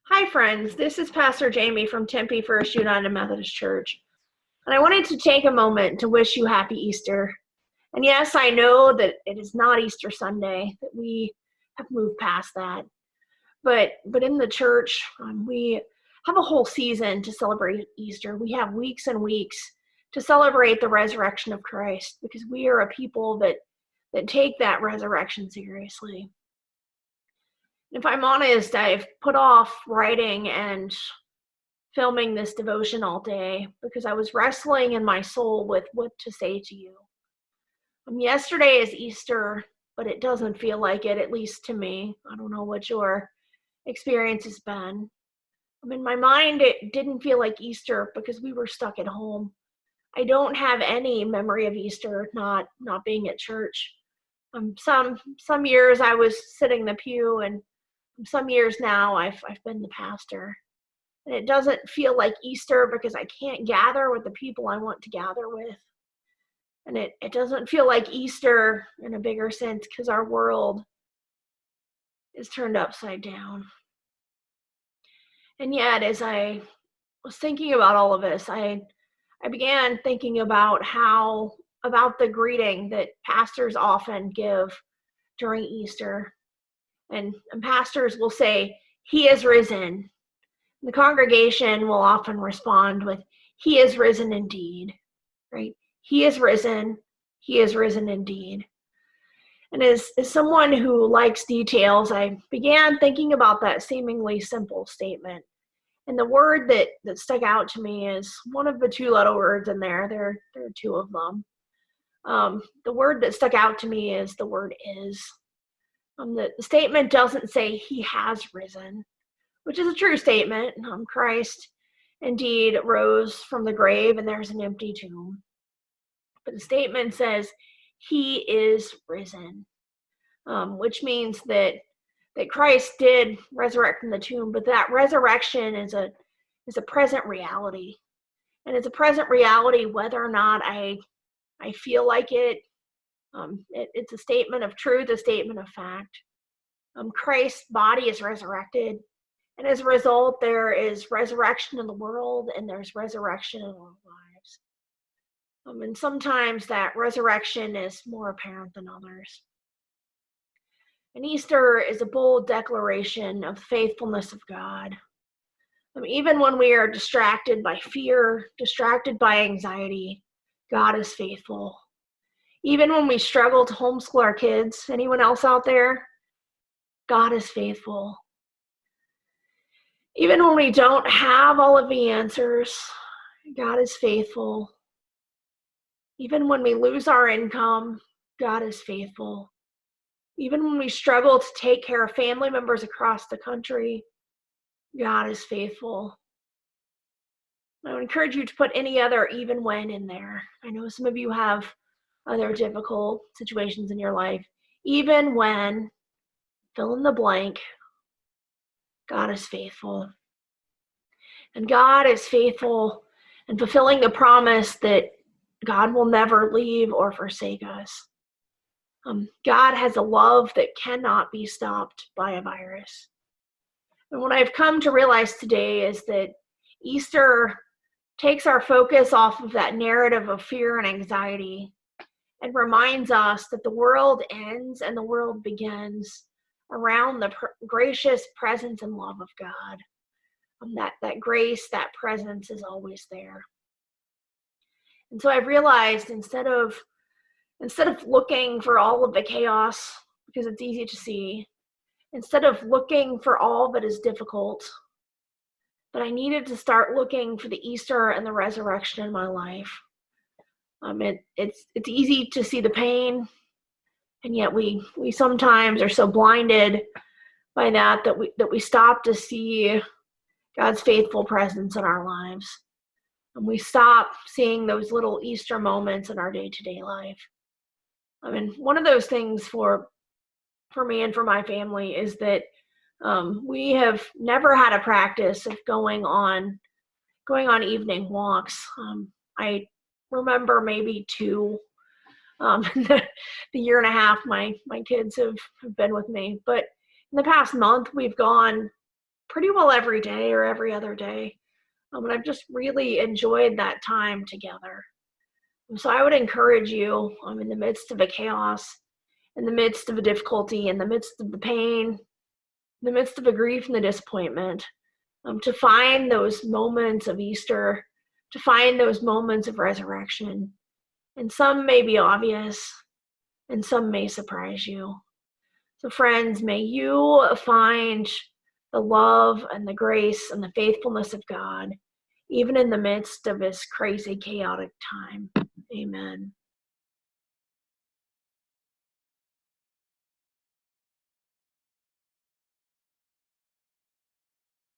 Hi, friends. This is Pastor Jamie from Tempe First United Methodist Church. And I wanted to take a moment to wish you happy Easter. And yes, I know that it is not Easter Sunday, that we have moved past that. But in the church, we have a whole season to celebrate Easter. We have weeks and weeks to celebrate the resurrection of Christ because we are a people that take that resurrection seriously. If I'm honest, I've put off writing and filming this devotion all day because I was wrestling in my soul with what to say to you. Yesterday is Easter, but it doesn't feel like it, at least to me. I don't know what your experience has been. In my mind, it didn't feel like Easter because we were stuck at home. I don't have any memory of Easter not being at church. Some years I was sitting in the pew, and some years now I've been the pastor. And it doesn't feel like Easter because I can't gather with the people I want to gather with. And it doesn't feel like Easter in a bigger sense because our world is turned upside down. And yet, as I was thinking about all of this, I began thinking about the greeting that pastors often give during Easter. And pastors will say, "He is risen." The congregation will often respond with, "He is risen indeed," right? He is risen. He is risen indeed. And as someone who likes details, I began thinking about that seemingly simple statement. And the word that stuck out to me is one of the two little words in there. There are two of them. The word that stuck out to me is the word "is." The statement doesn't say he has risen, which is a true statement. Christ indeed rose from the grave and there's an empty tomb. But the statement says he is risen, which means that Christ did resurrect from the tomb, but that resurrection is a present reality. And it's a present reality whether or not I feel like it. It's a statement of truth, a statement of fact. Christ's body is resurrected. And as a result, there is resurrection in the world and there's resurrection in our lives. And sometimes that resurrection is more apparent than others. And Easter is a bold declaration of the faithfulness of God. Even when we are distracted by fear, distracted by anxiety, God is faithful. Even when we struggle to homeschool our kids, anyone else out there? God is faithful. Even when we don't have all of the answers, God is faithful. Even when we lose our income, God is faithful. Even when we struggle to take care of family members across the country, God is faithful. I would encourage you to put any other "even when" in there. I know some of you have other difficult situations in your life. Even when, fill in the blank, God is faithful. And God is faithful in fulfilling the promise that God will never leave or forsake us. God has a love that cannot be stopped by a virus. And what I've come to realize today is that Easter takes our focus off of that narrative of fear and anxiety and reminds us that the world ends and the world begins around the gracious presence and love of God. That grace, that presence is always there. And so I've realized instead of looking for all of the chaos, because it's easy to see, instead of looking for all that is difficult, that I needed to start looking for the Easter and the resurrection in my life. It's easy to see the pain, and yet we sometimes are so blinded by that we stop to see God's faithful presence in our lives. And we stop seeing those little Easter moments in our day-to-day life. One of those things for me and for my family is that we have never had a practice of going on evening walks. I remember maybe two. The year and a half my kids have been with me, but in the past month we've gone pretty well every day or every other day. And I've just really enjoyed that time together. So I would encourage you, in the midst of the chaos, in the midst of the difficulty, in the midst of the pain, in the midst of the grief and the disappointment, to find those moments of Easter, to find those moments of resurrection. And some may be obvious, and some may surprise you. So, friends, may you find the love and the grace and the faithfulness of God, even in the midst of this crazy, chaotic time. Amen.